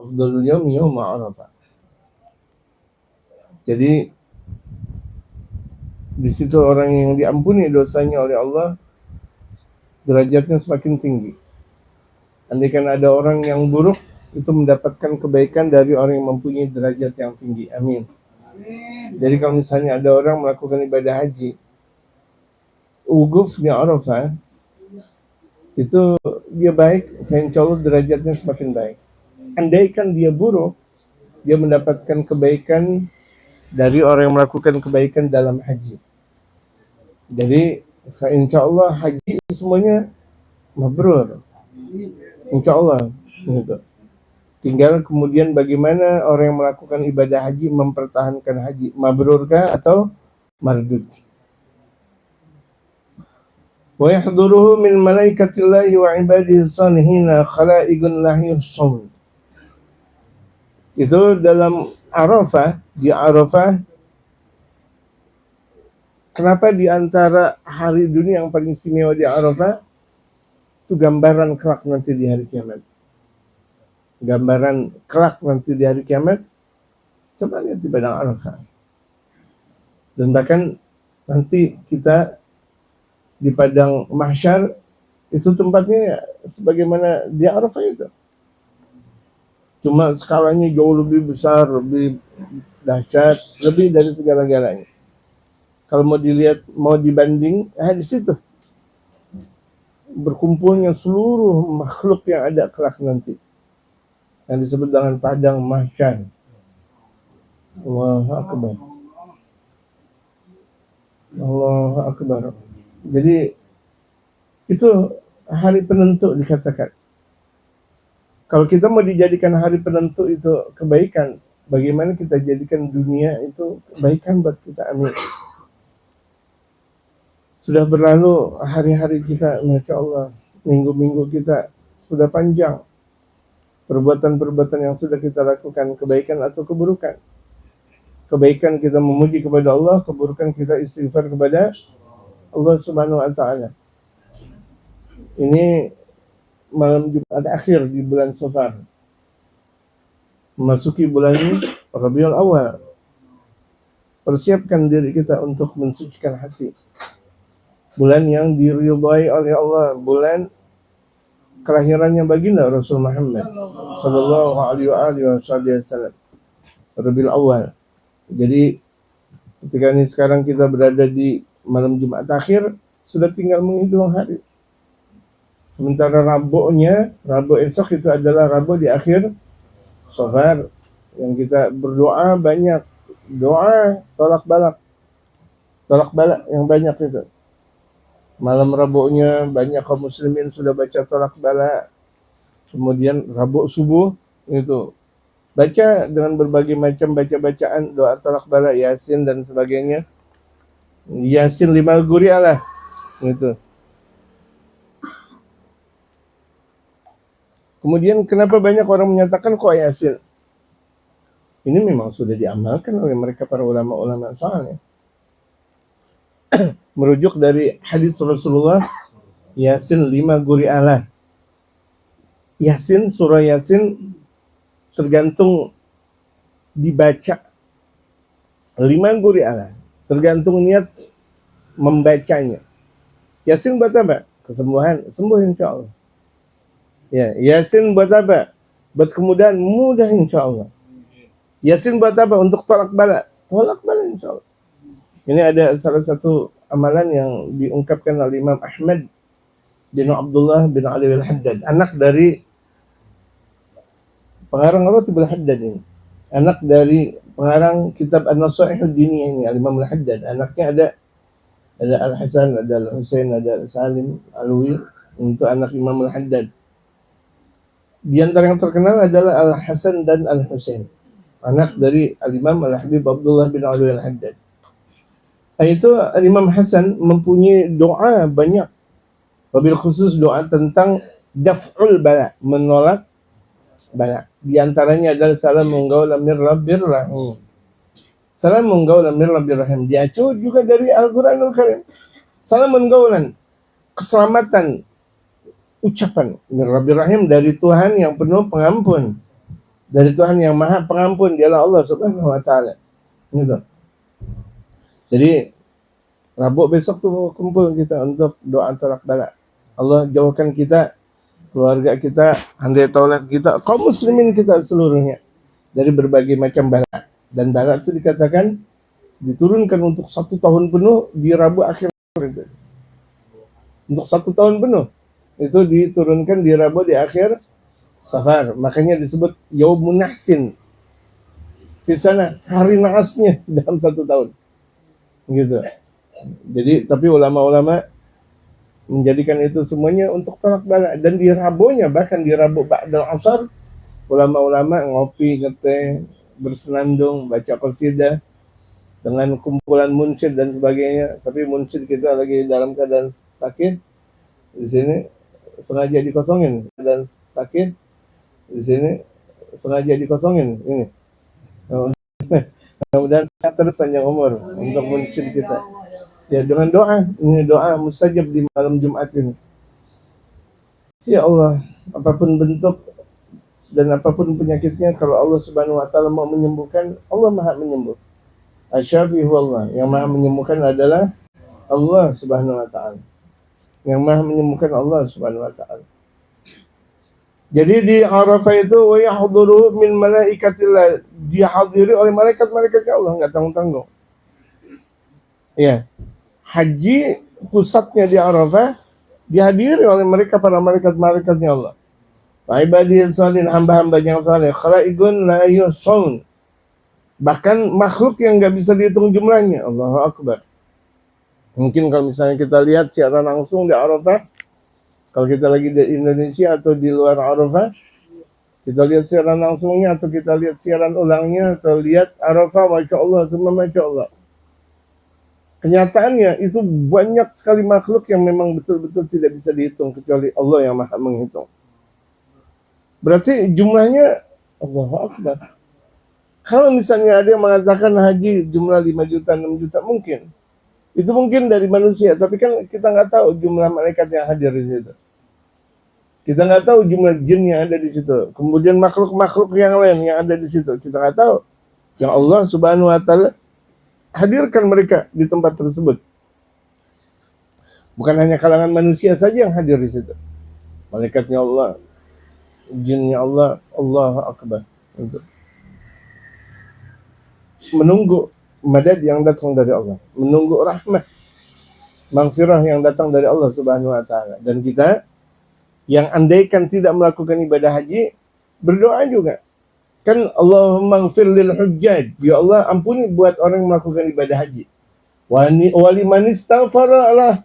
Afdhalul yaumi yauma Arafah. Jadi di situ orang yang diampuni dosanya oleh Allah derajatnya semakin tinggi. Andaikan ada orang yang buruk, itu mendapatkan kebaikan dari orang yang mempunyai derajat yang tinggi. Amin. Jadi kalau misalnya ada orang melakukan ibadah haji, wukuf di Arafah, itu dia baik, insya Allah derajatnya semakin baik. Andaikan dia buruk, dia mendapatkan kebaikan dari orang yang melakukan kebaikan dalam haji. Jadi insya Allah haji semuanya mabrur, insya Allah gitu. Tinggal kemudian bagaimana orang yang melakukan ibadah haji mempertahankan haji, mabrurkah atau mardud. Wa yahduruhu min malaikatillahi wa ibadihi salihina khalaiqun la yuhsun. Itu dalam Arafah, di Arafah, kenapa di antara hari dunia yang paling istimewa di Arafah itu gambaran kelak nanti di hari kiamat. Gambaran kelak nanti di hari kiamat, coba lihat di padang Arafah. Dan bahkan nanti kita di padang mahsyar itu tempatnya sebagaimana di Arafah itu. Cuma skalanya jauh lebih besar, lebih dahsyat, lebih dari segala-galanya. Kalau mau dilihat, mau dibanding, di situ berkumpulnya seluruh makhluk yang ada kelak nanti, yang disebut dengan padang mahsyar. Allahu Akbar. Allahu Akbar. Jadi itu hari penentu dikatakan. Kalau kita mau dijadikan hari penentu itu kebaikan, bagaimana kita jadikan dunia itu kebaikan buat kita? Amin. Sudah berlalu hari-hari kita, Masya Allah, minggu-minggu kita sudah panjang. Perbuatan-perbuatan yang sudah kita lakukan, kebaikan atau keburukan. Kebaikan kita memuji kepada Allah, keburukan kita istighfar kepada Allah Subhanahu wa Ta'ala. Ini malam Jumat akhir di bulan Safar, memasuki bulan Rabiul Awal. Persiapkan diri kita untuk mensucikan hati. Bulan yang diridhai oleh Allah, bulan kelahirannya baginda Rasul Muhammad sallallahu alaihi wasallam. Rabiul Awal. Jadi ketika ini sekarang kita berada di malam Jumat akhir, sudah tinggal menghitung hari. Sementara Rabu esok itu adalah Rabu di akhir Safar, yang kita berdoa banyak, doa tolak balak yang banyak itu. Malam Rabunya banyak kaum muslimin sudah baca tolak balak. Kemudian Rabu subuh itu baca dengan berbagai macam bacaan doa tolak balak, Yasin dan sebagainya. Yasin 5 guri'alah gitu. Kemudian kenapa banyak orang menyatakan kok Yasin? Ini memang sudah diamalkan oleh mereka para ulama-ulama soalnya. Merujuk dari hadis Rasulullah, Yasin 5 guri'alah. Yasin, surah Yasin tergantung dibaca 5 guri'alah. Tergantung niat membacanya. Yasin buat apa? Kesembuhan, sembuh insya Allah. Ya, Yasin buat apa? Buat kemudahan, mudah insya Allah. Yasin buat apa? Untuk tolak bala insya Allah. Ini ada salah satu amalan yang diungkapkan oleh Imam Ahmad bin Abdullah bin Ali al-Haddad, anak dari pengarang Ratib al-Haddad ini. Anak dari pengarang kitab An-Nasaihud Diniyah ini, Imam al-Haddad. Anaknya ada Al-Hasan, ada Al-Husain, ada Al-Salim, Alwi, untuk anak Imam al-Haddad. Di antara yang terkenal adalah Al-Hasan dan Al-Husain, anak dari Al-Imam Al-Habib Abdullah bin Ali al-Haddad. Itu Imam Hasan mempunyai doa banyak, wabil khusus doa tentang daf'ul bala, menolak bala. Di antaranya adalah salamun qawlan min rabbir rahim. Salamun qawlan min rabbir rahim. Diacu juga dari Al-Qur'anul Karim. Salamun qawlan, keselamatan ucapan min rabbir rahim, dari Tuhan yang penuh pengampun. dari Tuhan yang Maha Pengampun, dialah Allah Subhanahu wa taala. Gitu. Jadi Rabu besok tuh kumpul kita untuk doa tolak bala. Allah jauhkan kita, keluarga kita, handai taulat kita, kaum muslimin kita seluruhnya dari berbagai macam bala. Dan bala itu dikatakan diturunkan untuk 1 tahun penuh di Rabu akhir itu. Untuk 1 tahun penuh itu diturunkan di Rabu di akhir Safar. Makanya disebut Yaumun Nahsin. Di sana hari naasnya dalam 1 tahun. Gitu. Jadi tapi ulama-ulama menjadikan itu semuanya untuk tolak bala, dan di Rabunya, bahkan di Rabu ba'dal asar, ulama-ulama ngopi, ngeteh, bersenandung, baca qasidah dengan kumpulan munsyid dan sebagainya. Tapi munsyid kita lagi dalam keadaan sakit, di sini sengaja dikosongin. Dan sakit di sini sengaja dikosongin ini. Mudah-mudahan sehat terus, panjang umur untuk munsyid kita. Ya, dengan doa, ini doa mustajab di malam Jumat ini. Ya Allah, apapun bentuk dan apapun penyakitnya, kalau Allah Subhanahu wa taala mau menyembuhkan, Allah Maha menyembuh. Asy-Syafi huwallah, yang Maha menyembuhkan adalah Allah Subhanahu wa taala. Yang Maha menyembuhkan Allah Subhanahu wa taala. Jadi di Arafah itu wa yahduru min malaikatillah, dihadiri oleh malaikat-malaikatnya Allah, enggak tanggung-tanggung. Ya. Haji pusatnya di Arafah dihadiri oleh mereka, para malaikat-malaikatnya Allah. Wa ibadiyas salihin, hamba-hamba yang saleh, khalaiqun la yuhsun. Bahkan makhluk yang enggak bisa dihitung jumlahnya. Allahu akbar. Mungkin kalau misalnya kita lihat siaran langsung di Arafah, kalau kita lagi di Indonesia atau di luar Arafah, kita lihat siaran langsungnya atau kita lihat siaran ulangnya atau lihat Arafah, masya Allah, semua masya Allah. Kenyataannya itu banyak sekali makhluk yang memang betul-betul tidak bisa dihitung kecuali Allah yang Maha menghitung. Berarti jumlahnya Allahu Akbar. Kalau misalnya ada yang mengatakan haji jumlah 5 juta, 6 juta, mungkin. Itu mungkin dari manusia, tapi kan kita nggak tahu jumlah malaikat yang hadir di situ. Kita nggak tahu jumlah jin yang ada di situ. Kemudian makhluk-makhluk yang lain yang ada di situ, kita nggak tahu. Yang Allah Subhanahu wa taala hadirkan mereka di tempat tersebut. Bukan hanya kalangan manusia saja yang hadir di situ. Malaikatnya Allah, jinnya Allah, Allahu Akbar. Untuk menunggu madad yang datang dari Allah, menunggu rahmat, maghfirah yang datang dari Allah Subhanahu wa taala. Dan kita yang andaikan tidak melakukan ibadah haji, berdoa juga. Kan Allahumma ighfir lil hujjaj, ya Allah ampuni buat orang yang melakukan ibadah haji. Waliman istaghfara lah,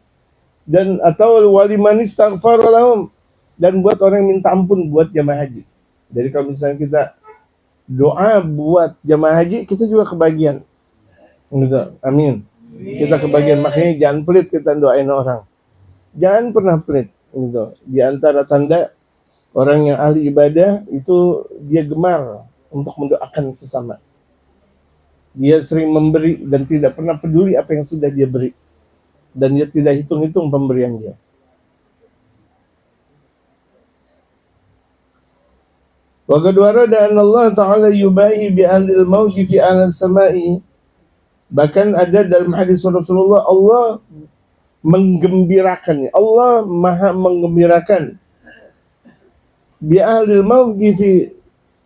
dan atau waliman istaghfara lahum, dan buat orang yang minta ampun buat jamaah haji. Jadi kalau misalnya kita doa buat jamaah haji, kita juga kebagian. Gitu. Amin. Kita kebagian, makanya jangan pelit kita doain orang. Jangan pernah pelit. Gitu. Di antara tanda orang yang ahli ibadah itu dia gemar untuk mendoakan sesama. Dia sering memberi dan tidak pernah peduli apa yang sudah dia beri. Dan dia tidak hitung-hitung pemberian dia. Wa qad warada anna Allah Ta'ala yubahi bi ahli al-mawji fi ahli as-sama'i. Bahkan ada dalam hadis Rasulullah, Allah menggembirakan. Allah Maha menggembirakan bi ahli al-mawji fi,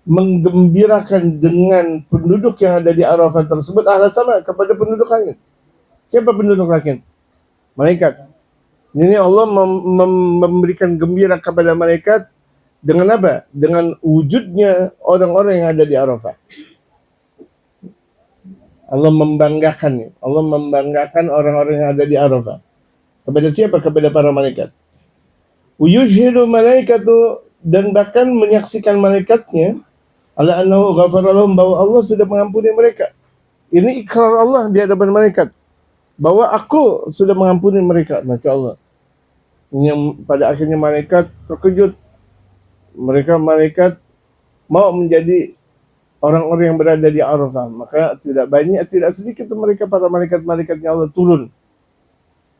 menggembirakan dengan penduduk yang ada di Arafah tersebut, ahli sama, kepada penduduk langit. Siapa penduduk langit? Malaikat. Ini Allah memberikan gembira kepada malaikat dengan apa? Dengan wujudnya orang-orang yang ada di Arafah. Allah membanggakan orang-orang yang ada di Arafah. Kepada siapa? Kepada para malaikat. Yujhidu malaikatu, dan bahkan menyaksikan malaikatnya ala annahu ghafara lahum, bahwa Allah sudah mengampuni mereka. Ini ikrar Allah di hadapan malaikat bahwa aku sudah mengampuni mereka. Masya Allah. Yang pada akhirnya malaikat terkejut. Malaikat mau menjadi orang-orang yang berada di Arafah. Maka tidak sedikit mereka, para malaikat-malaikatnya Allah turun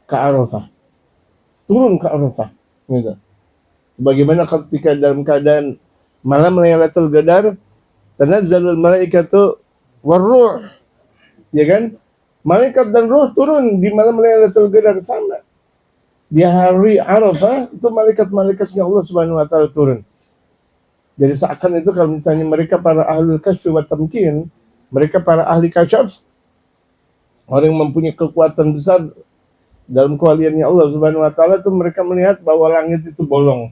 ke Arafah. Gitu. Sebagaimana ketika dalam keadaan malam Lailatul Qadar, Tanazzalul malaikatu warruh. Ya kan? Malaikat dan ruh turun di malam Lailatul Qadar sama. Di hari Arafah itu malaikat-malaikatnya Allah Subhanahu wa taala turun. Jadi seakan itu kalau misalnya mereka para ahli kasyf wa tamkin, mereka para ahli kasyaf, orang yang mempunyai kekuatan besar dalam kewaliannya Allah Subhanahu wa taala, itu mereka melihat bahwa langit itu bolong.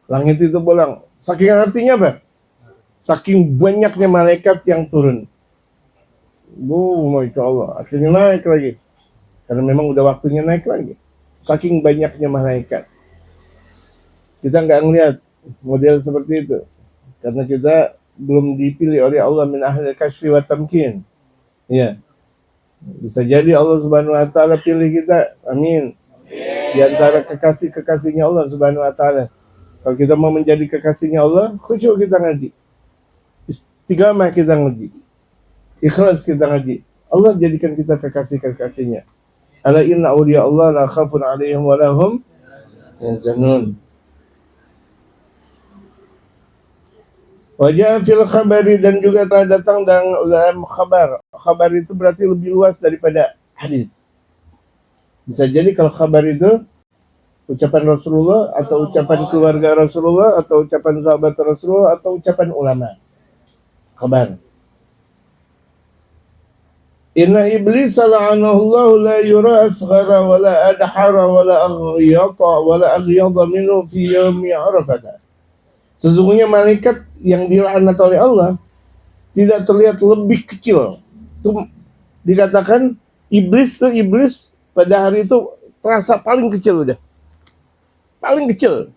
Langit itu bolong. Saking artinya apa? Saking banyaknya malaikat yang turun. Masya Allah. Akhirnya naik lagi. Karena memang udah waktunya naik lagi. Saking banyaknya malaikat. Kita nggak ngelihat model seperti itu. Karena kita belum dipilih oleh Allah min ahli kasyfi wa tamkin. Ya. Bisa jadi Allah Subhanahu wa taala pilih kita. Amin. Di antara kekasih-kekasihnya Allah Subhanahu wa taala. Kalau kita mau menjadi kekasihnya Allah, khusyuk kita ngaji. Istiqamah kita ngaji. Ikhlas kita ngaji. Allah jadikan kita kekasih-kekasihnya. Ala inna awliya Allah la khafun alaihim wa lahum yahzanun. Wajah fil khabari, dan juga telah datang dalam khabar. Khabar itu berarti lebih luas daripada hadis. Bisa jadi kalau khabar itu ucapan Rasulullah, atau ucapan keluarga Rasulullah, atau ucapan sahabat Rasulullah, atau ucapan ulama. Khabar. Inna iblis la'anahu la yura asghara wa la adhara wa la aghyata minhu fi yawmi Arafah. Sesungguhnya malaikat yang dilaknat oleh Allah tidak terlihat lebih kecil. Itu dikatakan iblis pada hari itu terasa paling kecil udah. Paling kecil.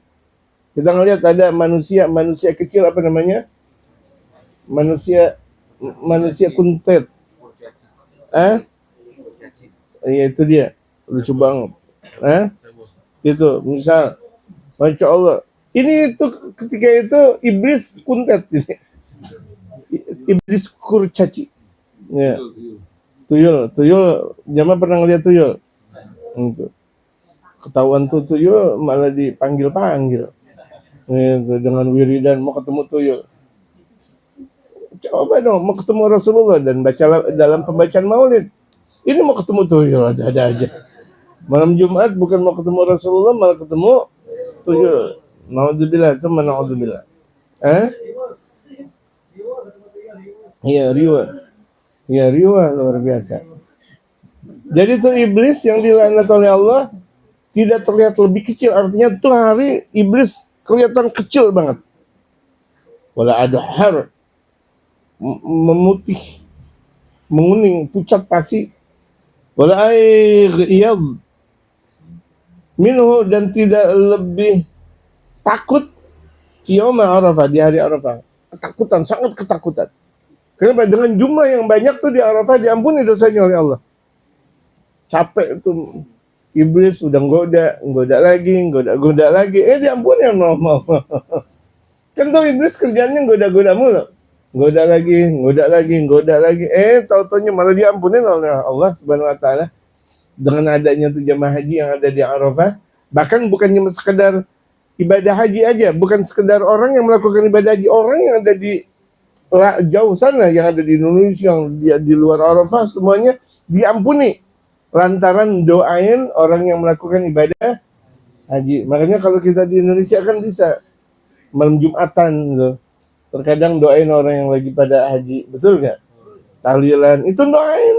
Kita ngelihat ada manusia kecil, apa namanya? Manusia kuntet. Ya itu dia. Lucu banget. Itu misal, Masya Allah. Ini itu ketika itu iblis kuntet. Iblis kurcaci. Ya. Tuyul. Jamaah pernah ngeliat tuyul? Itu. Ketahuan tuh tuyul malah dipanggil-panggil. Itu dengan wiridan mau ketemu tuyul. Coba dong mau ketemu Rasulullah dan baca dalam pembacaan Maulid. Ini mau ketemu tuyul, ada aja. Malam Jumat bukan mau ketemu Rasulullah, malah ketemu tuyul. Naudzubillah, itu naudzubillah. Iya, riwa luar biasa. Jadi itu iblis yang dilaknat oleh Allah tidak terlihat lebih kecil, artinya tuh hari iblis kelihatan kecil banget. Wala adhar, memutih, menguning, pucat pasi. Wala ayyad minhu, dan tidak lebih takut yaum Arafah, di hari Arafah. Ketakutan, sangat ketakutan. Kenapa? Dengan jumlah yang banyak tuh di Arafah diampuni dosanya oleh Allah. Capek tuh iblis udah goda lagi, diampuni sama Allah. Kan tuh iblis kerjanya goda mulu. Goda lagi. Tau-taunya malah diampuni oleh Allah Subhanahu wa taala dengan adanya tuh jamaah haji yang ada di Arafah. Bahkan bukannya sekedar ibadah haji aja, bukan sekedar orang yang melakukan ibadah haji, orang yang ada di jauh sana, yang ada di Indonesia, yang di luar Arafah, semuanya diampuni lantaran doain orang yang melakukan ibadah haji. Makanya kalau kita di Indonesia kan bisa malam Jumatan gitu. Terkadang doain orang yang lagi pada haji, betul nggak? Tahlilan, itu doain.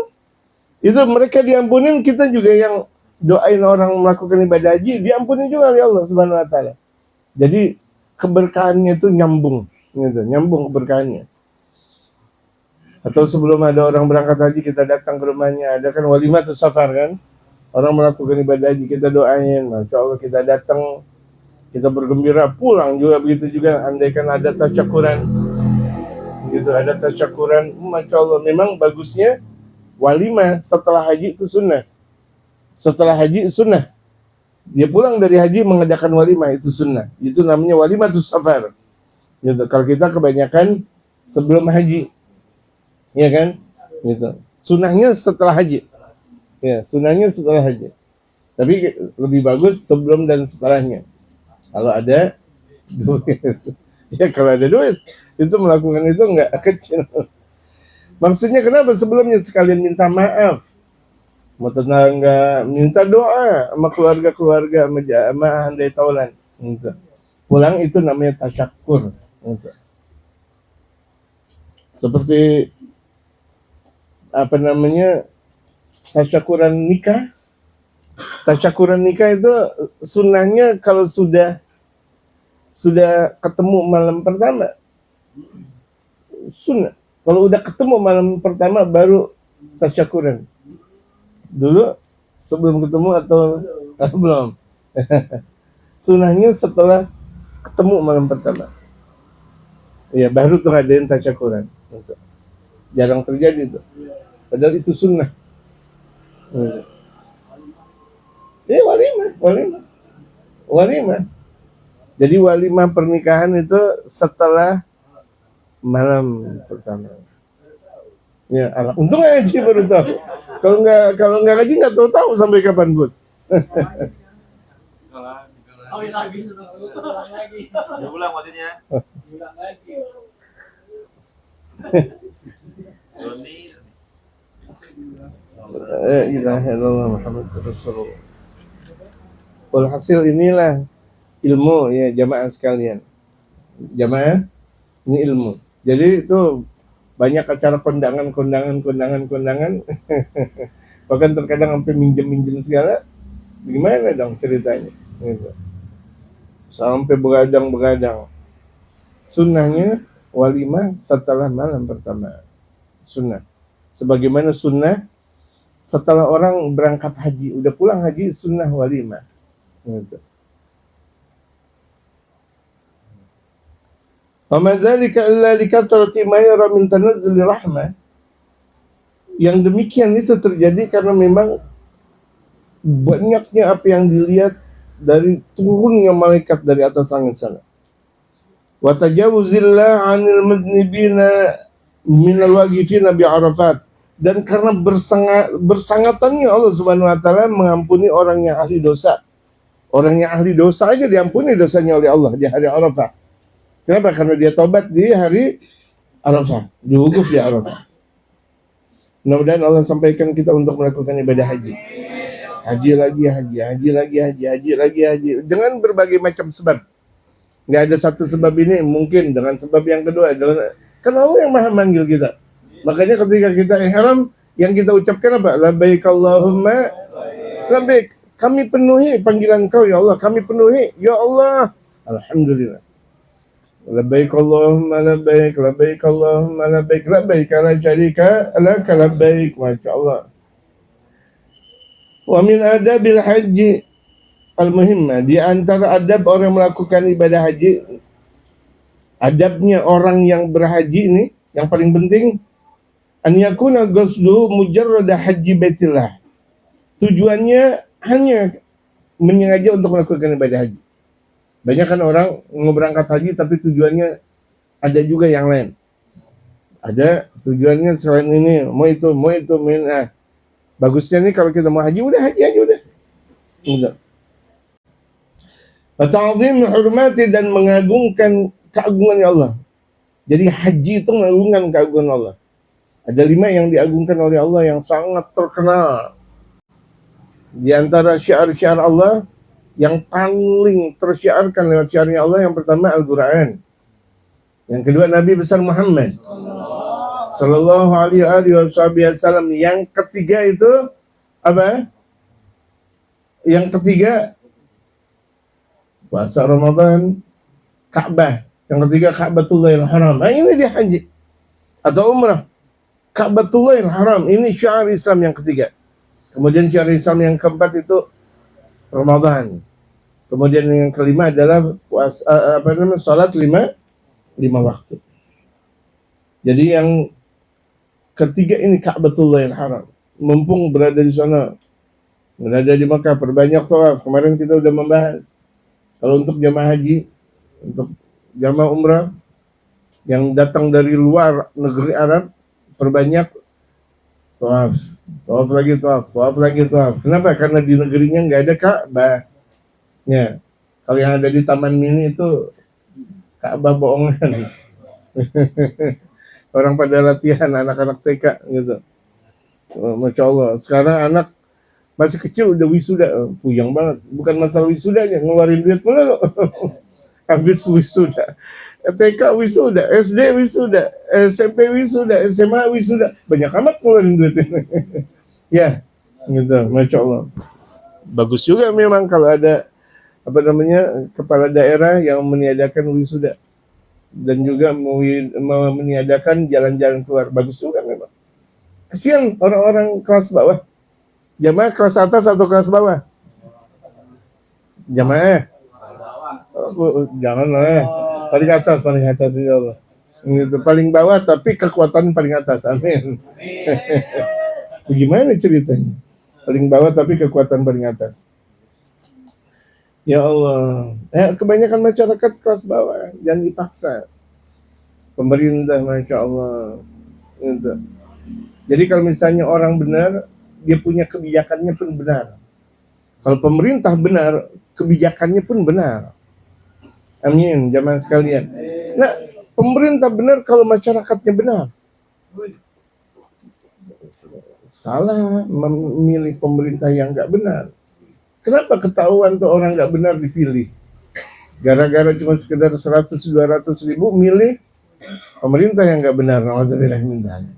Itu mereka diampunin, kita juga yang doain orang melakukan ibadah haji, diampuni juga oleh Allah Subhanahu wa taala. Jadi keberkahannya itu nyambung keberkahannya. Atau sebelum ada orang berangkat haji, kita datang ke rumahnya, ada kan walimah atau safar kan? Orang melakukan ibadah haji, kita doain, Masya Allah, kita datang, kita bergembira, pulang juga begitu juga. Andaikan ada tasyakuran, gitu, ada tasyakuran, Masya Allah. Memang bagusnya walimah setelah haji itu sunnah. Setelah haji sunnah. Dia pulang dari haji mengadakan walimah, itu sunnah. Itu namanya walimah tu safar. Gitu. Kalau kita kebanyakan sebelum haji, ya kan? Gitu. Sunnahnya setelah haji. Ya, sunnahnya setelah haji. Tapi lebih bagus sebelum dan setelahnya. Kalau ada duit. Ya kalau ada duit. Itu melakukan itu enggak kecil. Maksudnya kenapa sebelumnya sekalian minta maaf, mau tetangga, minta doa sama keluarga-keluarga, sama handai taulan. Gitu. Pulang itu namanya tasyakur. Gitu. Seperti apa namanya, tasyakuran nikah. Tasyakuran nikah itu sunnahnya kalau sudah ketemu malam pertama, sunnah. Kalau udah ketemu malam pertama baru tasyakuran. Dulu sebelum ketemu atau belum? Sunnahnya setelah ketemu malam pertama. Ya baru tuh ngadain tasyakuran. Jarang terjadi tuh. Padahal itu sunnah. Ya walimah. Jadi walimah pernikahan itu setelah malam pertama. Ya, untung ngaji baru tahu. Kalau nggak ngaji nggak tahu sampai kapan Bud. Ulang maksudnya. La ilaha illallah Muhammadur Rasulullah. Walhasil inilah ilmu ya jamaah sekalian. Jamaah ini ilmu. Jadi itu banyak acara kondangan. Bahkan terkadang sampai minjem segala. Gimana dong ceritanya? Gitu. Sampai begadang. Sunnahnya walimah setelah malam pertama. Sunnah. Sebagaimana sunnah setelah orang berangkat haji, udah pulang haji, sunnah walimah. Gitu. Wa ma dzalika illa likathrati ma yara min tanazzul rahmah. Yang demikian itu terjadi karena memang banyaknya apa yang dilihat dari turunnya malaikat dari atas langit sana. Wa tajawuzillah 'anil mudnibina minal waqifina bi Arafat. Dan karena bersangatannya Allah Subhanahu wa taala mengampuni orang yang ahli dosa. Orang yang ahli dosa aja diampuni dosanya oleh Allah di hari Arafah. Kenapa? Karena dia tobat di hari Arafah, di wukuf di Arafah. Mudah-mudahan Allah sampaikan kita untuk melakukan ibadah haji. Haji lagi. Dengan berbagai macam sebab. Nggak ada satu sebab ini, mungkin dengan sebab yang kedua. Karena Allah yang maha manggil kita. Makanya ketika kita ihram, yang kita ucapkan apa? Labbaik Allahumma labbaik. Kami penuhi panggilan Kau ya Allah. Kami penuhi ya Allah. Alhamdulillah. Labbaik Allahumma labbaik. Labbaik Allahumma labbaik. Labbaik la syarika laka labbaik. Masya Allah. Wa min adabil haji al-muhimmah. Di antara adab orang melakukan ibadah haji, adabnya orang yang berhaji ini, yang paling penting, an yakuna qasdu mujarrada haji baitillah. Tujuannya hanya menyengaja untuk melakukan ibadah haji. Banyak kan orang mau berangkat haji tapi tujuannya ada juga yang lain. Ada tujuannya selain ini, mau itu. Nah, bagusnya nih kalau kita mau haji udah haji aja udah. Ta'zim hurmati dan mengagungkan keagungan Allah. Jadi haji itu mengagungkan keagungan Allah. Ada 5 yang diagungkan oleh Allah yang sangat terkenal. Di antara syiar-syiar Allah yang paling tersyiarkan lewat syiarnya Allah, yang pertama Al-Quran. Yang kedua Nabi besar Muhammad Sallallahu alaihi wasallam. Yang ketiga itu apa? Yang ketiga puasa Ramadan, Ka'bah. Yang ketiga Ka'batullahil Haram. Nah, ini dia haji atau umrah. Ka'batullahil Haram, ini syiar Islam yang ketiga. Kemudian syiar Islam yang keempat itu Ramadan. Kemudian yang kelima adalah puasa, salat 5 waktu. Jadi yang ketiga ini Ka'batullahil Haram. Mumpung berada di sana, berada di Makkah, perbanyak tawaf. Kemarin kita sudah membahas. Kalau untuk jamaah haji, untuk jamaah umrah yang datang dari luar negeri Arab, perbanyak tawaf lagi. Kenapa? Karena di negerinya nggak ada Ka'bah. Ya, kalau yang ada di Taman Mini itu Ka'bah bohongan. Orang pada latihan anak-anak TK gitu. Masya Allah. Sekarang anak masih kecil udah wisuda, puyeng banget. Bukan masalah wisudanya, ngeluarin duit mulu. Habis wisuda. TK wisuda, SD wisuda, SMP wisuda, SMA wisuda. Banyak amat ngeluarin duit ini. Ya, gitu. Masya Allah. Bagus juga memang kalau ada kepala daerah yang meniadakan wisuda dan juga meniadakan jalan-jalan keluar. Bagus juga memang. Kesian orang-orang kelas bawah. Jamaah kelas atas atau kelas bawah? Jamaah. Jangan lah. Paling atas ya Allah. Gitu. Paling bawah tapi kekuatan paling atas. Amin. Bagaimana ceritanya? Paling bawah tapi kekuatan paling atas. Ya Allah. Kebanyakan masyarakat kelas bawah. Jangan dipaksa. Pemerintah, Masya Allah. Gitu. Jadi kalau misalnya orang benar, dia punya kebijakannya pun benar. Kalau pemerintah benar, kebijakannya pun benar. Amin, jamaah sekalian. Nah, pemerintah benar kalau masyarakatnya benar. Salah memilih pemerintah yang nggak benar. Kenapa ketahuan tuh orang nggak benar dipilih? Gara-gara cuma sekedar 100-200 ribu milih pemerintah yang nggak benar. Alhamdulillah.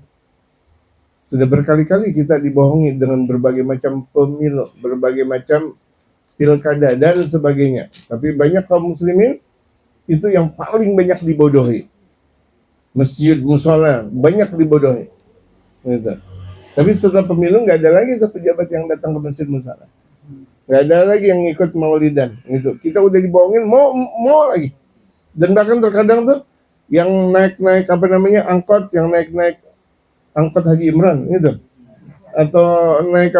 Sudah berkali-kali kita dibohongi dengan berbagai macam pemilu, berbagai macam pilkada dan sebagainya. Tapi banyak kaum muslimin itu yang paling banyak dibodohi. Masjid, musola, banyak dibodohi. Gitu. Tapi setelah pemilu nggak ada lagi pejabat yang datang ke masjid musola. Nggak ada lagi yang ikut maulidan. Gitu. Kita udah dibohongin, mau lagi. Dan bahkan terkadang tuh yang naik-naik angkot, yang naik-naik angkot Haji Imran gitu, atau naik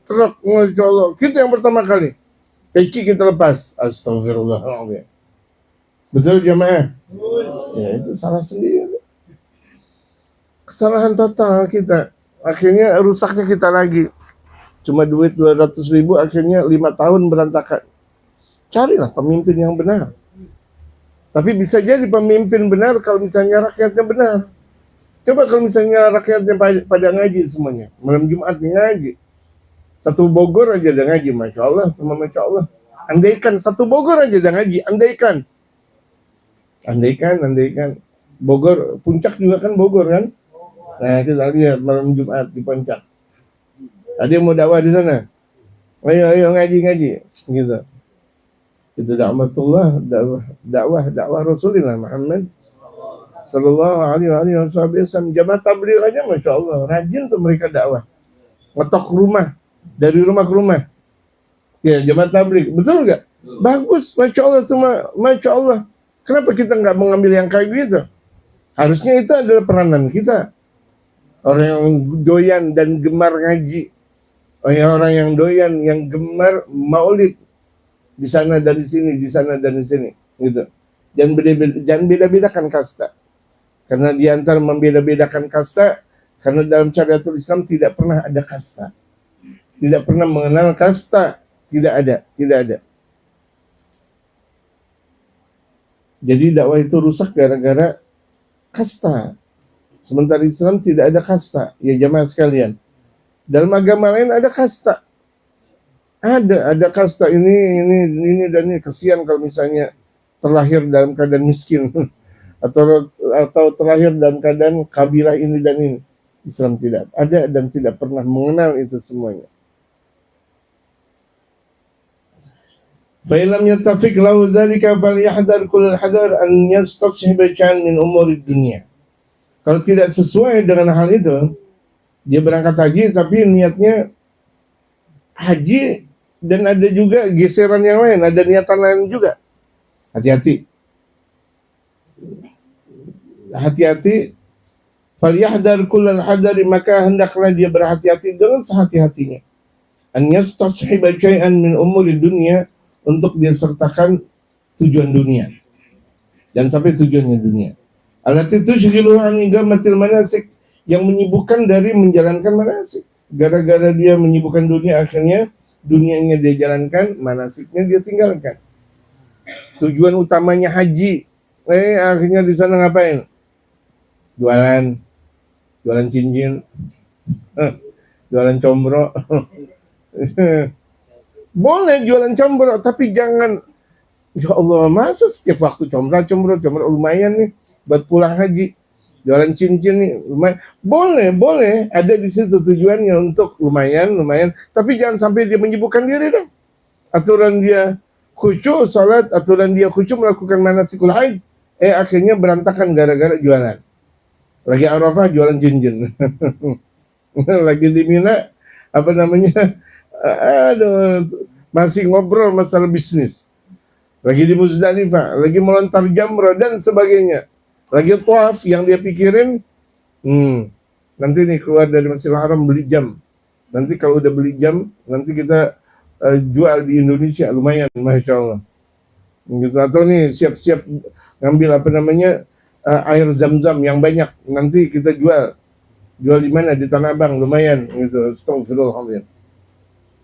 truk, Masya Allah, kita yang pertama kali peci kita lepas, astagfirullahaladzim. Betul jamaah? Ya itu salah sendiri, kesalahan total kita. Akhirnya rusaknya kita lagi, cuma duit 200 ribu, akhirnya 5 tahun berantakan. Carilah pemimpin yang benar. Tapi bisa jadi pemimpin benar kalau misalnya rakyatnya benar. Coba kalau misalnya rakyatnya pada ngaji semuanya, malam Jumat ngaji, satu Bogor aja udah ngaji, Masya Allah, Masya Allah. Andaikan satu Bogor aja udah ngaji, andaikan. Bogor, puncak juga kan Bogor kan? Nah kita lihat malam Jumat di puncak. Ada yang mau dakwah di sana? Ayo ngaji, gitu. Itu dakwatullah, dakwah Rasulullah Muhammad Sallallahu alaihi wasallam. Jamaah tabligh aja Masya Allah, rajin tuh mereka dakwah, ngetok rumah, dari rumah ke rumah. Ya jamaah tabligh, betul nggak? Bagus, Masya Allah, Masya Allah. Kenapa kita nggak mengambil yang kayak gitu? Harusnya itu adalah peranan kita. Orang yang doyan dan gemar ngaji, orang yang doyan, yang gemar maulid, di sana dan di sini, di sana dan di sini, gitu. Jangan beda-bedakan kasta. Karena di antara membeda-bedakan kasta, karena dalam syariatul Islam tidak pernah ada kasta. Tidak pernah mengenal kasta. Tidak ada. Jadi dakwah itu rusak gara-gara kasta. Sementara Islam tidak ada kasta. Ya jamaah sekalian. Dalam agama lain ada kasta. Ada kasta ini dan ini. Kesian kalau misalnya terlahir dalam keadaan miskin. Atau terlahir dalam keadaan kabilah ini dan ini. Islam tidak ada dan tidak pernah mengenal itu semuanya. Fa'ilam yattafiq lahu dzalika falyahdhar kullal hadar an yastashhib shay'an min umurid dunya. Kalau tidak sesuai dengan hal itu, dia berangkat haji tapi niatnya haji dan ada juga geseran yang lain, ada niatan lain juga. Hati-hati. Falyahdhar kullal hadari, maka hendaklah dia berhati-hati dengan sehati-hatinya. An yastashiba syai'an min umuri dunya, untuk dia sertakan tujuan dunia. Jangan sampai tujuannya dunia. Allati tushghilu an igamatil manasik, yang menyibukkan dari menjalankan manasik. Gara-gara dia menyibukkan dunia, akhirnya dunianya dia jalankan, manasiknya dia tinggalkan. Tujuan utamanya haji, akhirnya di sana ngapain? jualan cincin, jualan combro. Boleh jualan combro, tapi jangan, ya Allah, masa setiap waktu combro lumayan nih buat pulang haji. Jualan cincin nih lumayan. Boleh ada di situ tujuannya untuk lumayan, tapi jangan sampai dia menyibukkan diri dong. Aturan dia khusyuk salat, aturan dia khusyuk melakukan manasikul haid, akhirnya berantakan gara-gara jualan. Lagi Arafah jualan cincin. Lagi di Mina aduh, masih ngobrol masalah bisnis. Lagi di Muzdalifah, lagi melontar jamrah dan sebagainya. Lagi tawaf, yang dia pikirin, nanti nih keluar dari Masjidil Haram beli jam. Nanti kalau udah beli jam, nanti kita jual di Indonesia, lumayan, Masya Allah. Gitu. Atau nih siap-siap ngambil air zam-zam yang banyak, nanti kita jual di mana, di Tanah Abang, lumayan gitu. Astagfirullahaladzim.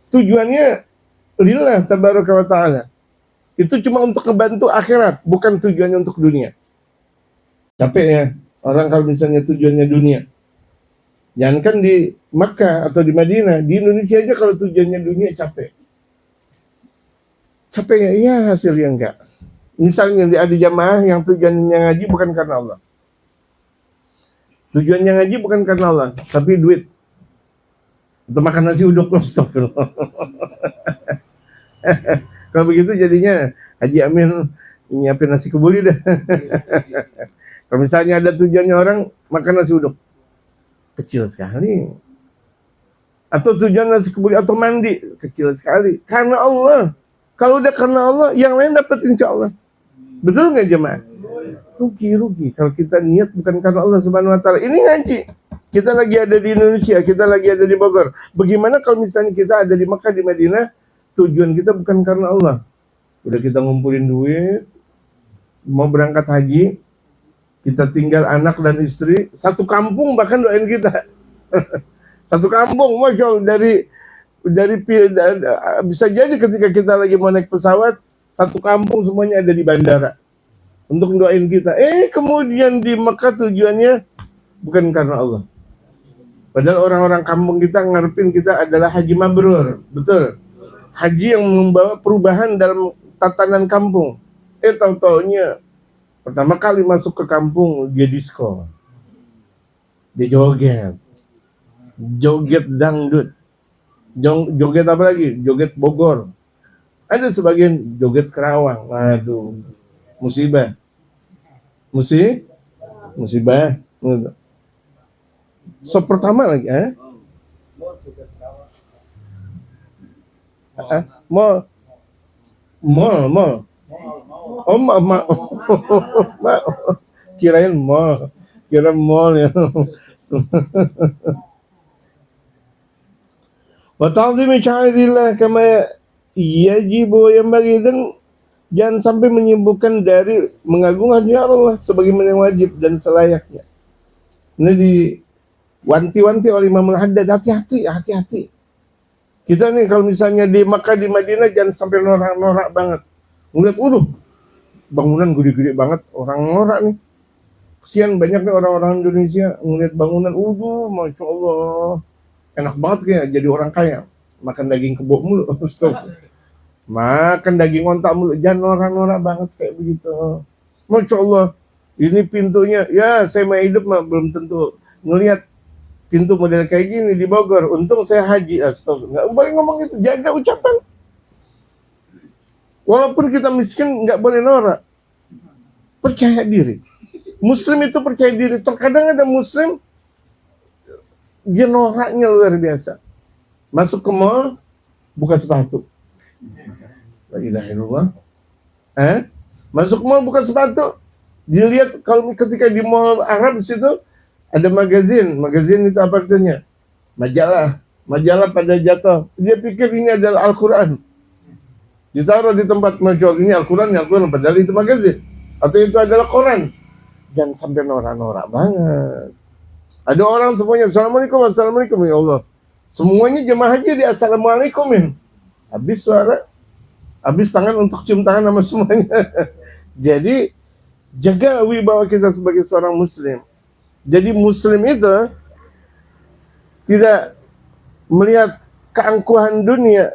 Tujuannya lillah tabaraka wa ta'ala. Itu cuma untuk ngebantu akhirat, bukan tujuannya untuk dunia. Capek ya orang kalau misalnya tujuannya dunia. Jangankan di Makkah atau di Madinah, di Indonesia aja kalau tujuannya dunia capek. Capek ya hasilnya enggak. Misalnya ada jamaah yang tujuannya ngaji bukan karena Allah. Tujuannya ngaji bukan karena Allah, tapi duit. Untuk makan nasi uduk, astagfirullah. Kalau begitu jadinya Haji Amin nyiapin nasi kebuli dah. Kalau misalnya ada tujuannya orang makan nasi uduk, kecil sekali. Atau tujuan nasi kebuli atau mandi, kecil sekali. Karena Allah. Kalau udah karena Allah, yang lain dapat insya Allah. Betul nggak jemaah? Rugi. Kalau kita niat bukan karena Allah Subhanahu Wa Taala. Ini ngaji. Kita lagi ada di Indonesia, kita lagi ada di Bogor. Bagaimana kalau misalnya kita ada di Makkah, di Madinah, tujuan kita bukan karena Allah. Udah kita ngumpulin duit, mau berangkat haji, kita tinggal anak dan istri, satu kampung bahkan doain kita. Satu kampung, Masya Allah, dari bisa jadi ketika kita lagi mau naik pesawat, satu kampung semuanya ada di bandara untuk doain kita. Kemudian di Mekah tujuannya bukan karena Allah. Padahal orang-orang kampung kita ngarepin kita adalah haji mabrur, betul. Haji yang membawa perubahan dalam tatanan kampung. Tahu-taunya pertama kali masuk ke kampung dia disco, dia joget dangdut, joget apa lagi? Joget Bogor. Ada sebagian joget Kerawang. Aduh, musibah. So pertama lagi, Mall. Kirain mall ya. Wa ta'zimi sya'airillah kama yajibu, yang bagi, dan jangan sampai menyibukkan dari mengagungkan ya Allah sebagaimana yang wajib dan selayaknya. Ini diwanti-wanti oleh Imam Al-Haddad, hati-hati. Kita nih kalau misalnya di Makkah, di Madinah, jangan sampai norak banget. Ngeliat, bangunan gede-gede banget, orang norak nih. Kesian banyak nih orang-orang Indonesia ngeliat bangunan, Masya Allah, enak banget kayak jadi orang kaya. Makan daging kebo mulu, makan daging ontak mulu, jangan norak-norak banget kayak begitu. Masya Allah, ini pintunya, ya saya mau hidup mah belum tentu ngelihat pintu model kayak gini di Bogor. Untung saya haji, astagfirullah. Nggak boleh ngomong itu, jaga ucapan. Walaupun kita miskin, nggak boleh norak. Percaya diri. Muslim itu percaya diri. Terkadang ada Muslim, dia noraknya luar biasa. Masuk ke mall, buka sepatu. La ilaha illallah. Masuk mall buka sepatu. Dilihat kalau ketika di mall Arab situ ada magazin itu apa artinya? Majalah pada jatuh. Dia pikir ini adalah Al-Quran. Ditaruh di tempat majual, ini Al-Quran, padahal itu magazin. Atau itu adalah Quran. Jangan sampai norak-norak banget. Ada orang semuanya, Assalamualaikum, ya Allah. Semuanya jemaah haji di Assalamualaikum. Habis tangan untuk cium tangan sama semuanya. Jadi, jaga wibawa kita sebagai seorang Muslim. Jadi Muslim itu tidak melihat keangkuhan dunia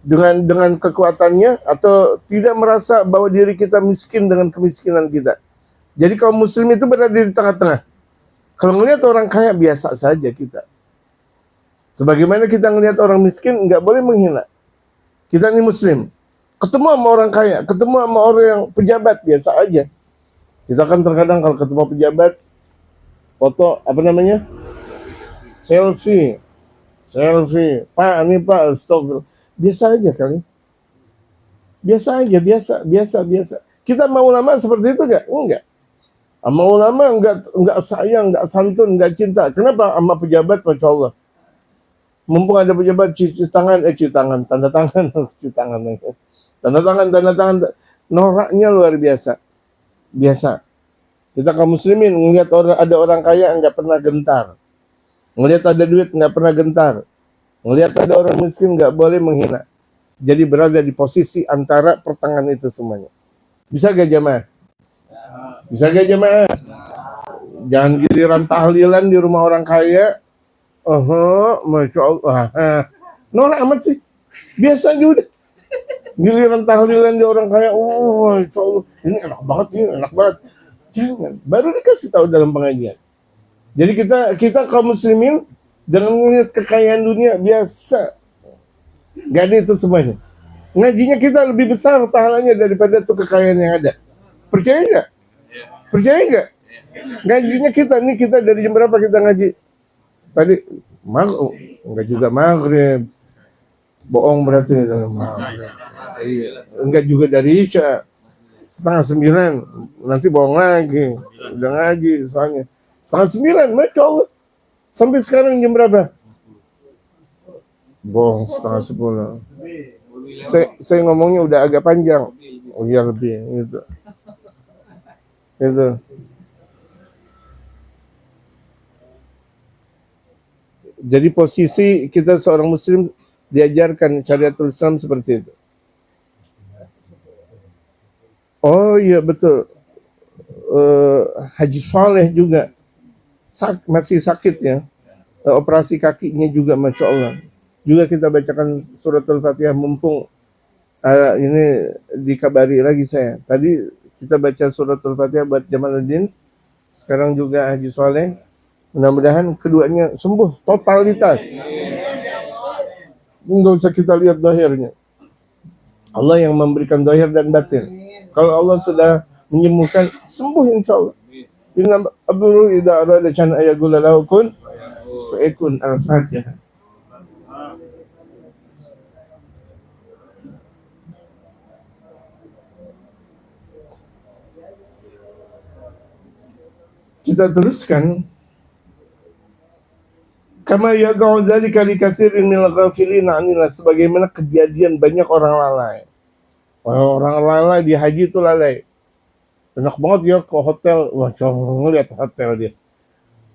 dengan kekuatannya, atau tidak merasa bahwa diri kita miskin dengan kemiskinan kita. Jadi kaum Muslim itu berada di tengah-tengah. Kalau melihat orang kaya biasa saja kita. Sebagaimana kita melihat orang miskin nggak boleh menghina. Kita ini Muslim. Ketemu sama orang kaya, ketemu sama orang yang pejabat biasa aja. Kita kan terkadang kalau ketemu pejabat, foto apa namanya? Selfie. Pak, ini Pak, stop. Biasa aja kali. Biasa aja, biasa. Kita mau ulama seperti itu enggak? Enggak. Sama ulama enggak sayang, enggak santun, enggak cinta. Kenapa? Sama pejabat, Masya Allah. Mumpung ada pejabat tanda tangan. Noraknya luar biasa. Biasa. Kita kaum muslimin melihat ada orang kaya enggak pernah gentar. Melihat ada duit enggak pernah gentar. Melihat ada orang miskin enggak boleh menghina. Jadi berada di posisi antara pertengahan itu semuanya. Bisa gak jamaah? Bisa gak jamaah? Jangan giliran tahlilan di rumah orang kaya. Masya Allah. Norak amat sih. Biasa aja udah. Giliran tahlilan di orang kaya. Masya Allah. Ini enak banget. Jangan. Baru dikasih tahu dalam pengajian. Jadi kita kaum muslimin jangan melihat kekayaan dunia biasa. Gak ada itu semuanya. Ngajinya kita lebih besar pahalanya daripada tuh kekayaan yang ada. Percaya nggak? Percaya nggak? Ngajinya kita dari jam berapa kita ngaji? Tadi enggak juga maghrib. Bohong berarti. Enggak juga dari Isya. 8:30. Nanti bohong lagi. Udah ngaji soalnya. 8:30, Masya Allah. Sampai sekarang jam berapa? Bohong 9:30. Saya ngomongnya udah agak panjang. Oh iya lebih gitu. Itu. Jadi posisi kita seorang muslim diajarkan syariatul Islam seperti itu. Oh iya betul. Haji Saleh juga masih sakit ya. Operasi kakinya juga Masya Allah. Juga kita bacakan surat Al-Fatihah mumpung ini dikabari lagi saya. Tadi kita baca surat Al-Fatihah buat Jamaluddin. Sekarang juga Haji Saleh. Mudah-mudahan keduanya sembuh totalitas. Enggak usah kita lihat dohirnya. Allah yang memberikan dohir dan batin. Kalau Allah sudah menyembuhkan, sembuh insya Allah. Inna abdul idza arada an ayaqula lahu kun fayakun. Al-Fatihah. Kita teruskan. Kama yaqa'u dzalika li katsirin minal ghafilin 'anillah, sebagaimana kejadian banyak orang lalai. Orang lalai di haji itu lalai. Enak banget ya ke hotel. Wah, coba ngeliat hotel dia.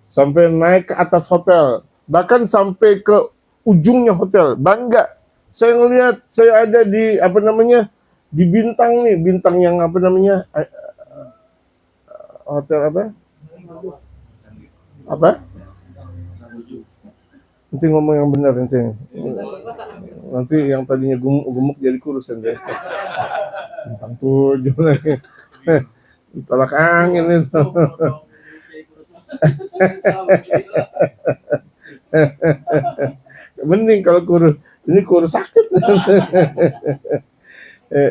Sampai naik ke atas hotel. Bahkan sampai ke ujungnya hotel. Bangga. Saya ngelihat saya ada di apa namanya? Di bintang nih, bintang yang apa namanya? Hotel apa? Apa? Nanti ngomong yang benar nanti. Nanti yang tadinya gemuk jadi kurus nanti. Bintang 7 lagi. Tolak angin itu. Mending kalau kurus. Ini kurus sakit.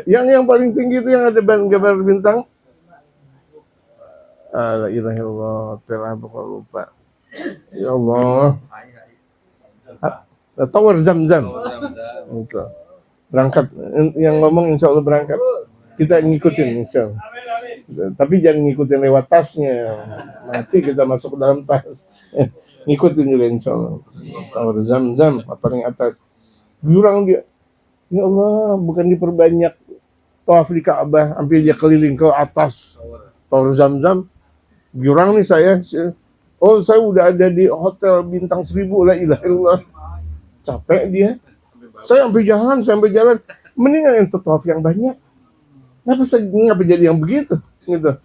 Yang paling tinggi itu yang ada gambar bintang. La ilaha illallah. Telah lupa. Ya Allah. Tower Zam-Zam. Berangkat. Yang ngomong insya Allah berangkat. Kita ngikutin insya Allah. Tapi jangan ngikutin lewat tasnya. Nanti kita masuk ke dalam tas. Ngikutin juga insya Allah. Tower Zam-Zam. Paling atas. Jurang dia. Ya Allah. Bukan diperbanyak. Tawaf di Ka'bah. Sampai dia keliling ke atas. Tower Zam-Zam. Jurang nih saya. Oh, saya udah ada di hotel bintang 1000. La ilaha illallah. Capek dia. Saya sampai jalan. Mendingan yang tawaf yang banyak. Ngapa jadi yang begitu? Gitu.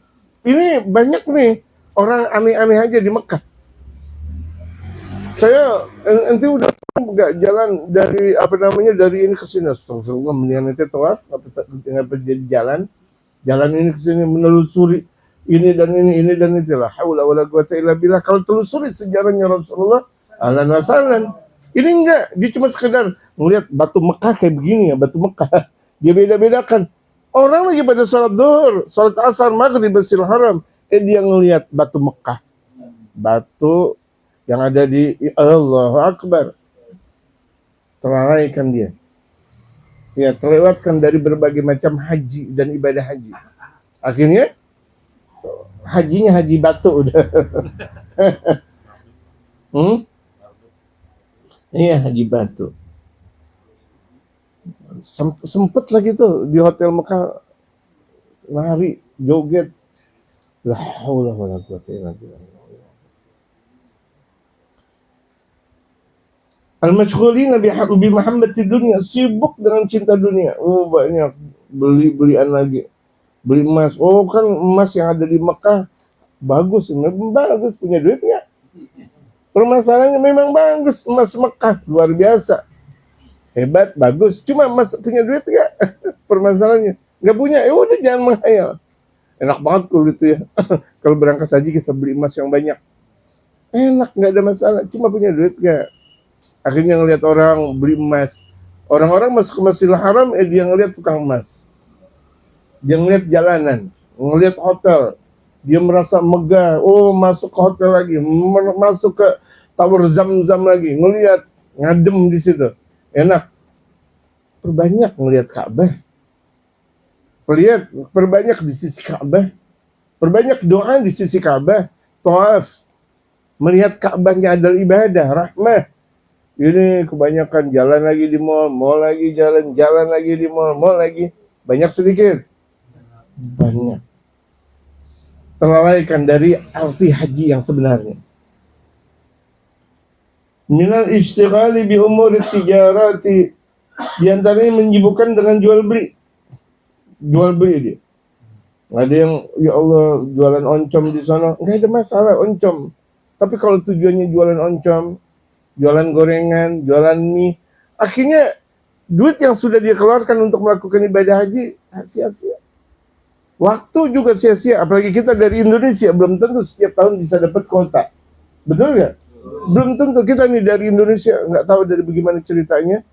Ini banyak nih Orang aneh-aneh aja di Mekah. Saya nanti udah nggak jalan dari dari ini ke sini. Astagfirullah, mendingan itu tawaf apa jadi jalan ini ke sini menelusuri ini dan itu lah. Haula wala quwata illa billah. Kalau telusuri sejarahnya Rasulullah, ahlan wa sahlan. Ini enggak, dia cuma sekedar melihat batu Mekah kayak begini ya, batu Mekah. Dia beda-bedakan. Orang lagi pada salat zuhur, salat asar, maghrib, Masjidil Haram, dia ngelihat batu Mekah. Batu yang ada di Allahu Akbar. Terlalaikan dia. Ya, terlewatkan dari berbagai macam haji dan ibadah haji. Akhirnya hajinya haji batu udah. Iya, haji batu. Sempet lagi tuh di hotel Mekah lari, joget. La haula wala quwata illa billah. Al-mashghulina bi mahabbati dunya, sibuk dengan cinta dunia. Oh, banyak belian lagi. Beli emas. Oh, kan emas yang ada di Mekah bagus, punya duit ya. Permasalahannya memang bagus, emas Mekah luar biasa. Hebat, bagus. Cuma emas punya duit ya. Permasalahannya nggak punya, ya udah jangan menghayal. Enak banget kalau itu ya. Kalau berangkat haji kita beli emas yang banyak. Enak, nggak ada masalah. Cuma punya duit nggak. Akhirnya ngelihat orang beli emas. Orang-orang masuk ke Masjidil Haram, dia ngelihat tukang emas. Dia ngelihat jalanan, ngelihat hotel. Dia merasa megah. Oh, masuk ke hotel lagi, masuk ke Tower Zam-Zam lagi, ngelihat ngadem di situ. Enak. Perbanyak ngelihat Ka'bah. Perbanyak di sisi Ka'bah. Perbanyak doa di sisi Ka'bah. Tawaf. Melihat Ka'bahnya adalah ibadah, rahmah. Ini kebanyakan jalan lagi di mall lagi jalan lagi di mall lagi. Banyak sedikit? Banyak. Terlalaikan dari arti haji yang sebenarnya. Minal ishtighali bi umuri tijarati, di antaranya menyibukkan dengan jual beli dia. Ada yang ya Allah jualan oncom di sana, nggak ada masalah oncom. Tapi kalau tujuannya jualan oncom, jualan gorengan, jualan mie, akhirnya duit yang sudah dia keluarkan untuk melakukan ibadah haji sia-sia. Waktu juga sia-sia, apalagi kita dari Indonesia, belum tentu setiap tahun bisa dapat kuota. Betul nggak? Belum tentu. Kita nih dari Indonesia, nggak tahu dari bagaimana ceritanya.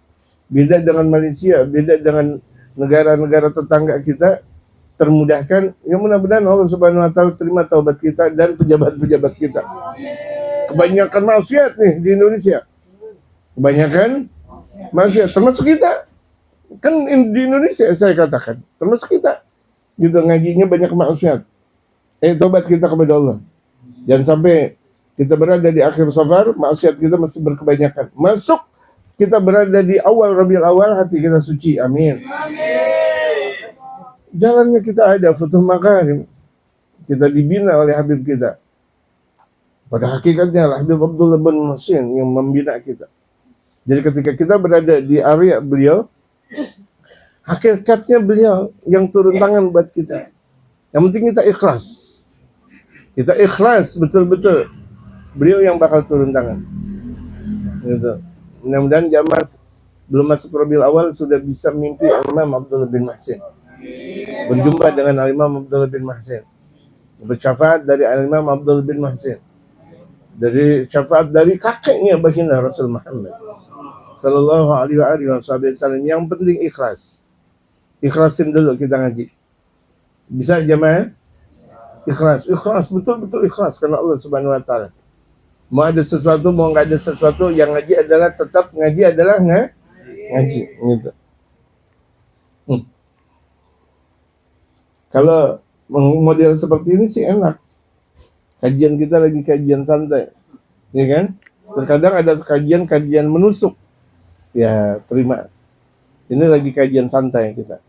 Beda dengan Malaysia, beda dengan negara-negara tetangga kita, termudahkan. Ya mudah-mudahan Allah Subhanahu Wa Taala terima taubat kita dan pejabat-pejabat kita. Kebanyakan maksiat nih di Indonesia. Kebanyakan maksiat, termasuk kita. Kan di Indonesia saya katakan, termasuk kita. Gitu, ngajinya banyak maksiat. Tobat kita kepada Allah. Jangan sampai kita berada di akhir safar, maksiat kita masih berkebanyakan. Masuk kita berada di awal Rabiul Awal, hati kita suci. Amin. Jalannya kita ada, Futuh Makarim. Kita dibina oleh Habib kita. Pada hakikatnya Habib Abdullah bin Muhsin yang membina kita. Jadi ketika kita berada di area beliau, hakikatnya beliau yang turun tangan buat kita. Yang penting kita ikhlas. Kita ikhlas betul-betul. Beliau yang bakal turun tangan. Gitu. Mudah-mudahan jamaah belum masuk Rabiul Awal sudah bisa mimpi Imam Abdullah bin Muhsin. Berjumpa dengan Imam Abdullah bin Muhsin. Bersyafaat dari Imam Abdullah bin Muhsin. Dari syafaat dari kakeknya baginda Rasul Muhammad sallallahu alaihi wasallam. Yang penting ikhlas. Ikhlasin dulu kita ngaji. Bisa jamaah? Ikhlas, betul-betul ikhlas karena Allah Subhanahu Wa Taala. Mau ada sesuatu, mau nggak ada sesuatu, yang ngaji adalah tetap ngaji adalah ngaji, gitu. Kalau model seperti ini sih enak. Kajian kita lagi kajian santai, ya kan? Terkadang ada kajian menusuk, ya terima. Ini lagi kajian santai kita.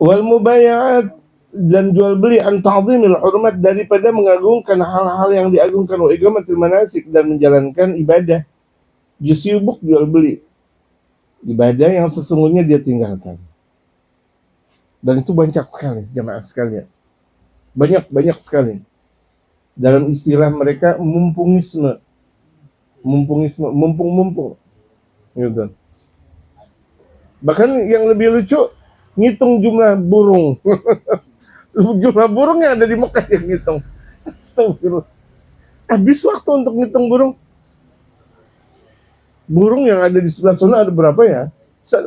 Wal mubayat, dan jual beli an ta'zimil hurmat, daripada mengagungkan hal-hal yang diagungkan, wa iqamatil manasik, dan menjalankan ibadah. Sibuk jual beli ibadah yang sesungguhnya dia tinggalkan. Dan itu banyak sekali jamaah sekalian. Banyak sekali. Dalam istilah mereka mumpungisme, mumpung. Gitu. Bahkan yang lebih lucu, ngitung jumlah burung. Jumlah burung yang ada di Mekah yang ngitung. Astagfirullah. Habis waktu untuk ngitung burung. Burung yang ada di sebelah sana ada berapa ya?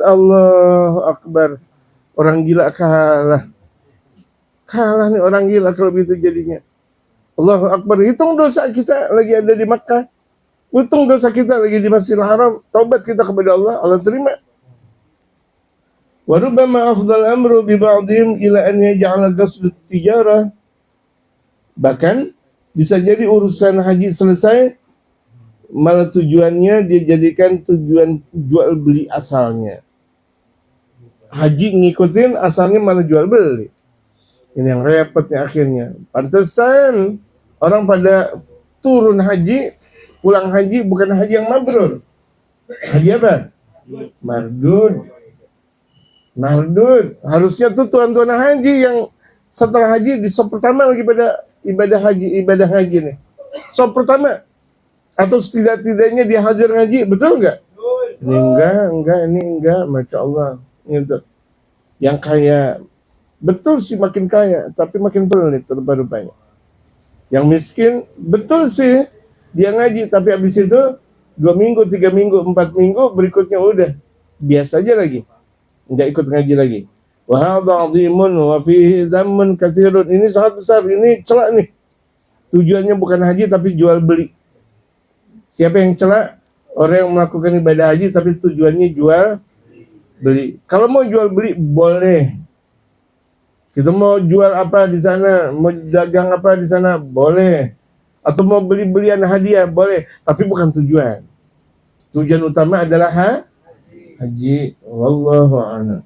Allahu Akbar. Orang gila kalah. Kalah nih orang gila kalau begitu jadinya. Allahu Akbar. Hitung dosa kita lagi ada di Makkah. Hitung dosa kita lagi di Masjidil Haram. Taubat kita kepada Allah. Allah terima. Wa rubbama afdal amru bi ba'dihim ila an yaj'ala qasd tijarah. Bahkan bisa jadi urusan haji selesai malah tujuannya dia jadikan tujuan jual beli asalnya. Haji ngikutin asalnya malah jual beli. Ini yang repotnya akhirnya. Pantesan orang pada turun haji, pulang haji bukan haji yang mabrur. Haji apa? Mardud. Harusnya tuh tuan-tuan haji yang setelah haji di sop pertama lagi pada ibadah haji nih. Sop pertama atau setidak-tidaknya dia hadir ngaji, betul nggak? Ini enggak, masya Allah. Gitu. Yang kaya betul sih makin kaya, tapi makin pelit rupa-rupanya. Yang miskin betul sih dia ngaji, tapi habis itu 2 minggu, 3 minggu, 4 minggu berikutnya udah biasa aja lagi. Enggak ikut ngaji lagi. Wa hadza 'azimun wa fihi dhammun katsirun. Ini sangat besar, ini celak nih. Tujuannya bukan haji tapi jual beli. Siapa yang celak? Orang yang melakukan ibadah haji tapi tujuannya jual beli. Kalau mau jual beli boleh. Kita mau jual apa di sana, mau dagang apa di sana boleh. Atau mau beli-belian hadiah boleh, tapi bukan tujuan. Tujuan utama adalah haji. Wallahu a'lam.